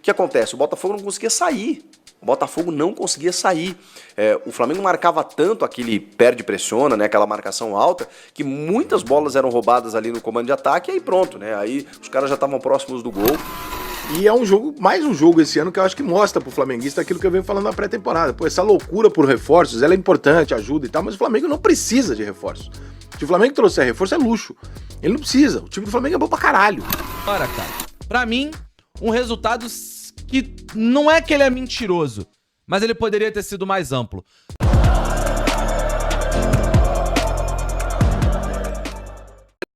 que acontece? O Botafogo não conseguia sair. O Botafogo não conseguia sair. O Flamengo marcava tanto aquele perde-pressiona, né, aquela marcação alta, que muitas bolas eram roubadas ali no comando de ataque e aí pronto, né? Aí os caras já estavam próximos do gol. E é um jogo, mais um jogo esse ano que eu acho que mostra pro flamenguista aquilo que eu venho falando na pré-temporada. Pô, essa loucura por reforços, ela é importante, ajuda e tal, mas o Flamengo não precisa de reforços. Se o Flamengo trouxer reforço, é luxo. Ele não precisa. O time do Flamengo é bom pra caralho. Ora, cara, pra mim, um resultado que não é que ele é mentiroso, mas ele poderia ter sido mais amplo.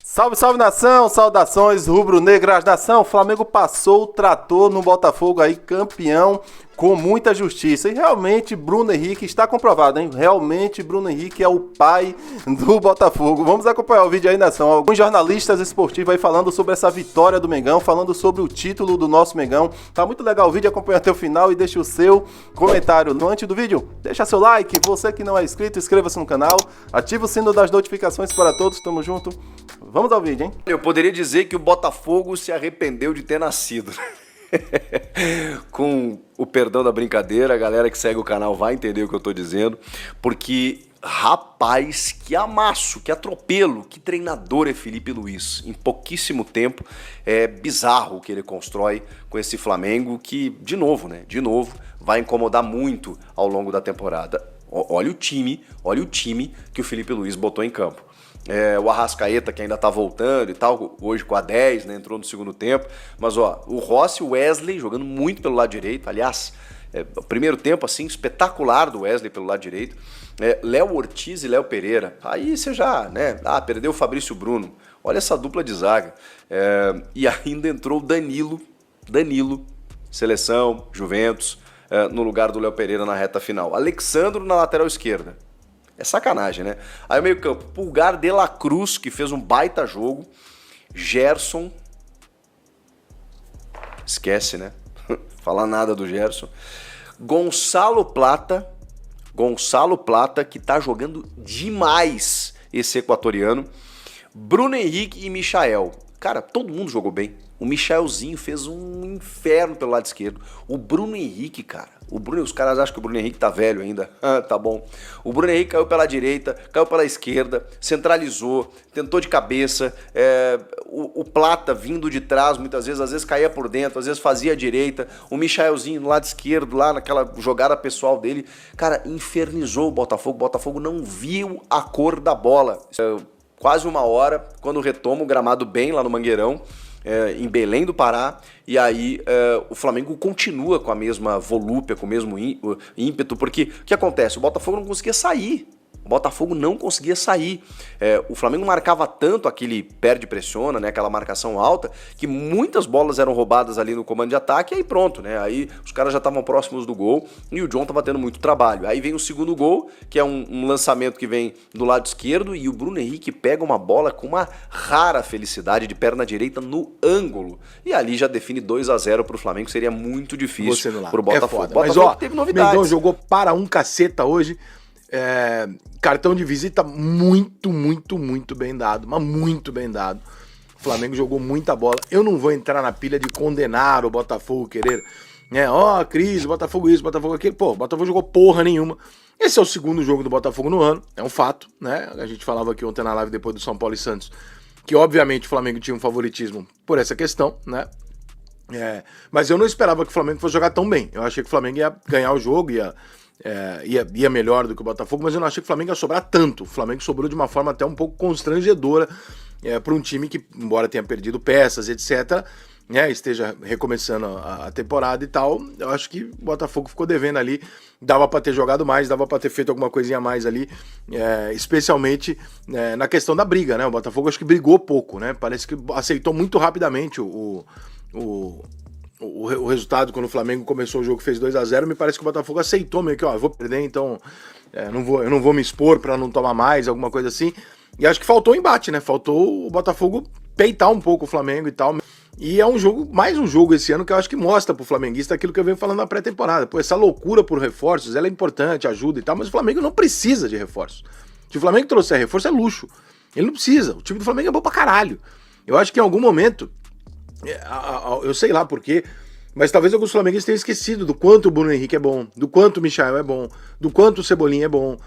Salve, salve nação, saudações rubro-negras nação. O Flamengo passou o trator no Botafogo aí, campeão com muita justiça. E realmente Bruno Henrique está comprovado, hein? Realmente Bruno Henrique é o pai do Botafogo. Vamos acompanhar o vídeo aí, nação. Alguns jornalistas esportivos aí falando sobre essa vitória do Mengão, falando sobre o título do nosso Mengão. Tá muito legal o vídeo, acompanha até o final e deixa o seu comentário. Antes do vídeo, deixa seu like. Você que não é inscrito, inscreva-se no canal. Ativa o sino das notificações para todos. Tamo junto. Vamos ao vídeo, hein? Eu poderia dizer que o Botafogo se arrependeu de ter nascido. Com o perdão da brincadeira, a galera que segue o canal vai entender o que eu tô dizendo, porque, rapaz, que amasso, que atropelo, que treinador é Felipe Luiz. Em pouquíssimo tempo, é bizarro o que ele constrói com esse Flamengo, que, de novo, vai incomodar muito ao longo da temporada. Olha o time que o Felipe Luiz botou em campo. O Arrascaeta, que ainda tá voltando e tal, hoje com a 10, né, entrou no segundo tempo, mas ó, o Rossi e o Wesley jogando muito pelo lado direito, aliás, o primeiro tempo assim, espetacular do Wesley pelo lado direito, Léo Ortiz e Léo Pereira, aí você já, né, perdeu o Fabrício Bruno, olha essa dupla de zaga, e ainda entrou o Danilo, seleção, Juventus, no lugar do Léo Pereira na reta final, Alexandro na lateral esquerda. É sacanagem, né? Aí o meio campo, Pulgar de la Cruz, que fez um baita jogo. Gerson. Esquece, né? Falar nada do Gerson. Gonçalo Plata, que tá jogando demais esse equatoriano. Bruno Henrique e Michael. Cara, todo mundo jogou bem. O Michaelzinho fez um inferno pelo lado esquerdo. O Bruno Henrique, cara. Os caras acham que o Bruno Henrique tá velho ainda. Tá bom. O Bruno Henrique caiu pela direita, caiu pela esquerda, centralizou, tentou de cabeça. O Plata vindo de trás, muitas vezes, às vezes caía por dentro, às vezes fazia a direita. O Michaelzinho no lado esquerdo, lá naquela jogada pessoal dele. Cara, infernizou o Botafogo. O Botafogo não viu a cor da bola. Quase uma hora, quando retoma o gramado bem lá no Mangueirão, em Belém do Pará, e aí o Flamengo continua com a mesma volúpia, com o mesmo ímpeto, porque o que acontece? O Botafogo não conseguia sair. O Flamengo marcava tanto aquele perde-pressiona, né, aquela marcação alta, que muitas bolas eram roubadas ali no comando de ataque e aí pronto, né? Aí os caras já estavam próximos do gol e o John tava tendo muito trabalho. Aí vem o segundo gol, que é um lançamento que vem do lado esquerdo e o Bruno Henrique pega uma bola com uma rara felicidade de perna direita no ângulo. E ali já define 2-0 pro Flamengo, seria muito difícil pro Botafogo. O Botafogo teve novidades. Mengão jogou para um caceta hoje. Cartão de visita muito bem dado, mas muito bem dado. O Flamengo jogou muita bola. Eu não vou entrar na pilha de condenar o Botafogo, querer, né? Crise, Botafogo isso, Botafogo aquilo. Pô, o Botafogo jogou porra nenhuma. Esse é o segundo jogo do Botafogo no ano, é um fato, né? A gente falava aqui ontem na live depois do São Paulo e Santos, que obviamente o Flamengo tinha um favoritismo por essa questão, né? Mas eu não esperava que o Flamengo fosse jogar tão bem. Eu achei que o Flamengo ia ganhar o jogo, ia melhor do que o Botafogo, mas eu não achei que o Flamengo ia sobrar tanto. O Flamengo sobrou de uma forma até um pouco constrangedora para um time que, embora tenha perdido peças, etc., esteja recomeçando a temporada e tal. Eu acho que o Botafogo ficou devendo ali. Dava para ter jogado mais, dava para ter feito alguma coisinha a mais ali, especialmente na questão da briga, né? O Botafogo acho que brigou pouco, né? Parece que aceitou muito rapidamente o resultado. Quando o Flamengo começou o jogo, fez 2-0, me parece que o Botafogo aceitou meio que, eu vou perder, então eu não vou me expor pra não tomar mais, alguma coisa assim. E acho que faltou o embate, né? Faltou o Botafogo peitar um pouco o Flamengo e tal. E é um jogo, mais um jogo esse ano que eu acho que mostra pro flamenguista aquilo que eu venho falando na pré-temporada. Pô, essa loucura por reforços, ela é importante, ajuda e tal, mas o Flamengo não precisa de reforços. Se o Flamengo trouxer reforço, é luxo. Ele não precisa. O time do Flamengo é bom pra caralho. Eu acho que em algum momento, eu sei lá porquê, Mas talvez alguns flamenguistas tenham esquecido do quanto o Bruno Henrique é bom, do quanto o Michael é bom, do quanto o Cebolinha é bom,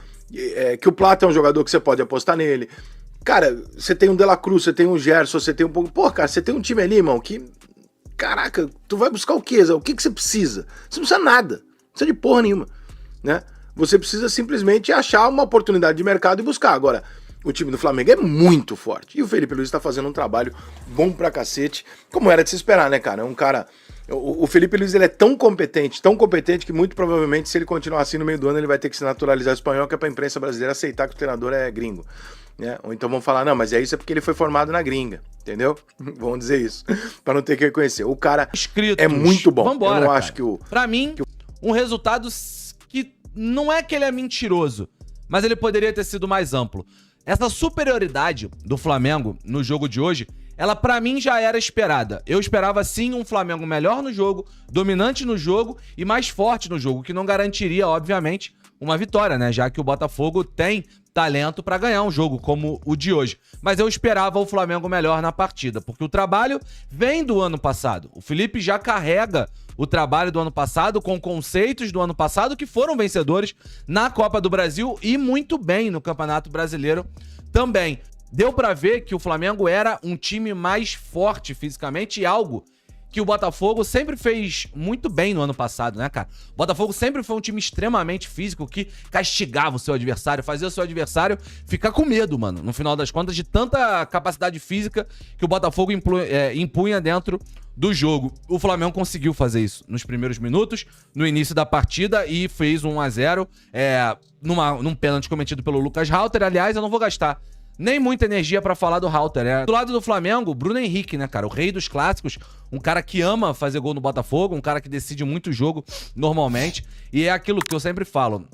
que o Plata é um jogador que você pode apostar nele. Cara, você tem um De La Cruz, você tem um Gerson, você tem um pouco... Pô, cara, você tem um time ali, irmão, que... Caraca, tu vai buscar o quê, Zé? O que você precisa? Você não precisa nada, não precisa de porra nenhuma, né? Você precisa simplesmente achar uma oportunidade de mercado e buscar. Agora, o time do Flamengo é muito forte. E o Felipe Luiz tá fazendo um trabalho bom pra cacete, como era de se esperar, né, cara? É um cara... O Felipe Luiz, ele é tão competente que muito provavelmente, se ele continuar assim no meio do ano, ele vai ter que se naturalizar espanhol, que é pra imprensa brasileira aceitar que o treinador é gringo, né? Ou então vão falar, não, mas isso é porque ele foi formado na gringa, entendeu? Vão dizer isso, pra não ter que reconhecer. O cara é muito bom. Vambora, eu não cara. acho que o... Pra mim, um resultado que não é que ele é mentiroso, mas ele poderia ter sido mais amplo. Essa superioridade do Flamengo no jogo de hoje, ela pra mim já era esperada. Eu esperava sim um Flamengo melhor no jogo, dominante no jogo e mais forte no jogo, que não garantiria, obviamente, uma vitória, né? Já que o Botafogo tem talento pra ganhar um jogo como o de hoje. Mas eu esperava o Flamengo melhor na partida, porque o trabalho vem do ano passado. O Felipe já carrega o trabalho do ano passado com conceitos do ano passado que foram vencedores na Copa do Brasil e muito bem no Campeonato Brasileiro também. Deu pra ver que o Flamengo era um time mais forte fisicamente e algo que o Botafogo sempre fez muito bem no ano passado, né, cara? O Botafogo sempre foi um time extremamente físico que castigava o seu adversário, fazia o seu adversário ficar com medo, mano, no final das contas, de tanta capacidade física que o Botafogo impunha dentro do jogo. O Flamengo conseguiu fazer isso nos primeiros minutos, no início da partida, e fez 1-0 num pênalti cometido pelo Lucas Halter. Aliás, eu não vou gastar nem muita energia pra falar do Halter. Do lado do Flamengo, Bruno Henrique, né, cara? O rei dos clássicos, um cara que ama fazer gol no Botafogo, um cara que decide muito o jogo normalmente. E é aquilo que eu sempre falo,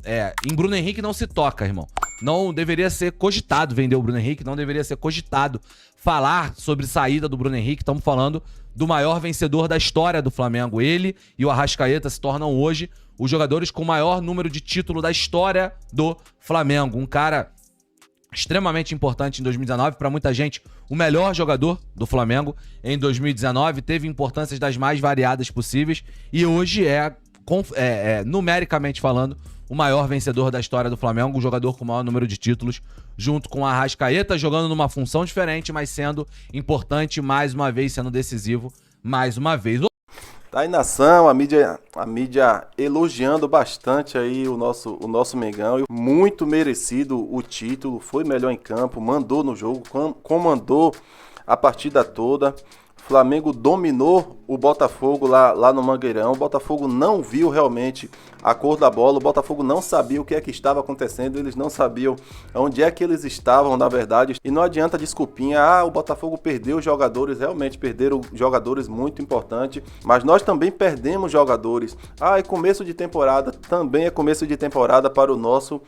em Bruno Henrique não se toca, irmão. Não deveria ser cogitado vender o Bruno Henrique, não deveria ser cogitado falar sobre saída do Bruno Henrique. Estamos falando do maior vencedor da história do Flamengo. Ele e o Arrascaeta se tornam hoje os jogadores com o maior número de título da história do Flamengo. Um cara extremamente importante em 2019, para muita gente, o melhor jogador do Flamengo em 2019, teve importâncias das mais variadas possíveis e hoje numericamente falando, o maior vencedor da história do Flamengo, o jogador com o maior número de títulos, junto com a Arrascaeta, jogando numa função diferente, mas sendo importante mais uma vez, sendo decisivo mais uma vez. Tá aí, nação, a mídia elogiando bastante aí o nosso Mengão. Muito merecido o título, foi melhor em campo, mandou no jogo, comandou a partida toda. O Flamengo dominou o Botafogo lá no Mangueirão. O Botafogo não viu realmente a cor da bola. O Botafogo não sabia o que é que estava acontecendo. Eles não sabiam onde é que eles estavam, na verdade. E não adianta desculpinha. O Botafogo perdeu jogadores. Realmente perderam jogadores muito importantes. Mas nós também perdemos jogadores. É começo de temporada. Também é começo de temporada para o nosso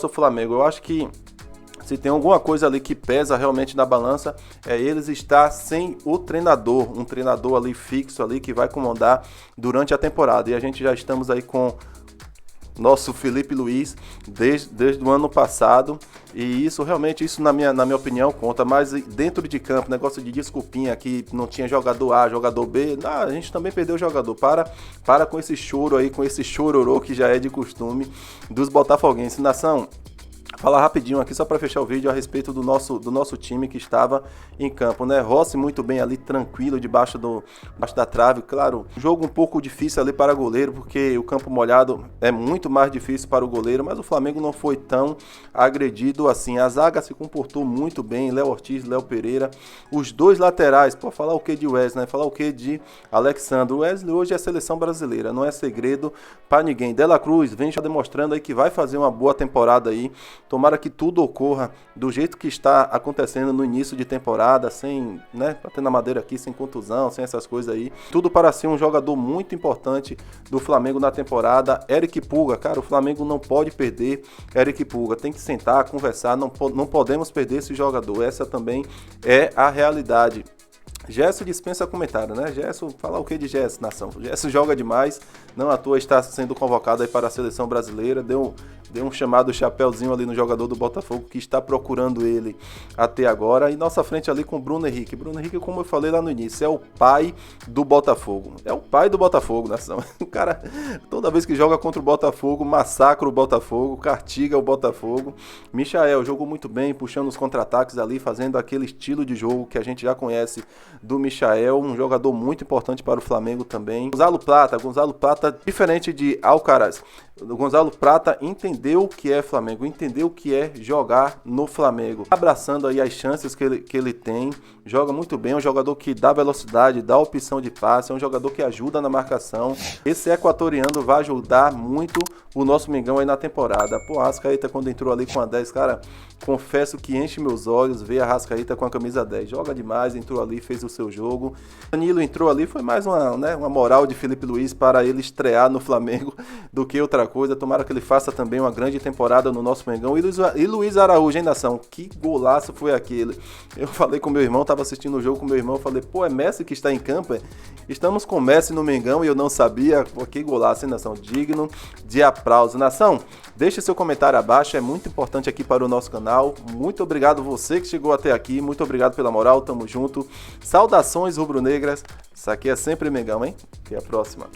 Flamengo. Eu acho que se tem alguma coisa ali que pesa realmente na balança, é eles estar sem o treinador, um treinador ali fixo ali que vai comandar durante a temporada. E a gente já estamos aí com nosso Felipe Luiz desde o ano passado, e isso realmente, na minha opinião, conta. Mas dentro de campo, negócio de desculpinha que não tinha jogador A, jogador B, a gente também perdeu o jogador. Para com esse choro aí, com esse chororô que já é de costume dos botafoguenses. Nação, falar rapidinho aqui, só para fechar o vídeo, a respeito do nosso time que estava em campo, né? Rossi muito bem ali, tranquilo, debaixo da trave. Claro, jogo um pouco difícil ali para o goleiro, porque o campo molhado é muito mais difícil para o goleiro, mas o Flamengo não foi tão agredido assim. A zaga se comportou muito bem, Léo Ortiz, Léo Pereira. Os dois laterais, pode falar o que de Wesley, né? Falar o que de Alexandre. O Wesley hoje é a seleção brasileira, não é segredo para ninguém. De La Cruz vem já demonstrando aí que vai fazer uma boa temporada aí. Tomara que tudo ocorra do jeito que está acontecendo no início de temporada, sem, né, batendo na madeira aqui, sem contusão, sem essas coisas aí. Tudo para ser um jogador muito importante do Flamengo na temporada. Eric Pulga, cara, o Flamengo não pode perder Eric Pulga. Tem que sentar, conversar, não podemos perder esse jogador. Essa também é a realidade. Gerson dispensa comentário, né? Gerson, fala o que de Gerson, nação? Gerson joga demais, não à toa está sendo convocado aí para a seleção brasileira, deu um chamado chapéuzinho ali no jogador do Botafogo que está procurando ele até agora. E nossa frente ali com o Bruno Henrique. Bruno Henrique, como eu falei lá no início, é o pai do Botafogo. É o pai do Botafogo, nação. O cara, toda vez que joga contra o Botafogo, massacra o Botafogo, castiga o Botafogo. Michael jogou muito bem, puxando os contra-ataques ali, fazendo aquele estilo de jogo que a gente já conhece do Michael, um jogador muito importante para o Flamengo também. Gonzalo Plata, diferente de Alcaraz. O Gonzalo Plata entendeu o que é Flamengo, entendeu o que é jogar no Flamengo. Abraçando aí as chances que ele tem, joga muito bem, é um jogador que dá velocidade, dá opção de passe, é um jogador que ajuda na marcação. Esse equatoriano vai ajudar muito o nosso Mengão aí na temporada. Pô, a Arrascaeta quando entrou ali com a 10, cara, confesso que enche meus olhos ver a Arrascaeta com a camisa 10. Joga demais, entrou ali, fez o seu jogo. Danilo entrou ali, foi mais uma moral de Felipe Luiz para ele estrear no Flamengo do que outra coisa. Tomara que ele faça também uma grande temporada no nosso Mengão. E Luiz Araújo, hein, nação? Que golaço foi aquele. Eu falei com meu irmão, tava assistindo o jogo com meu irmão, falei, pô, é Messi que está em campo? Estamos com Messi no Mengão e eu não sabia. Pô, que golaço, hein, nação? Digno de aplauso. Nação, deixe seu comentário abaixo, é muito importante aqui para o nosso canal. Muito obrigado você que chegou até aqui, muito obrigado pela moral, tamo junto. Saudações rubro-negras, isso aqui é sempre Mengão, hein? Até a próxima.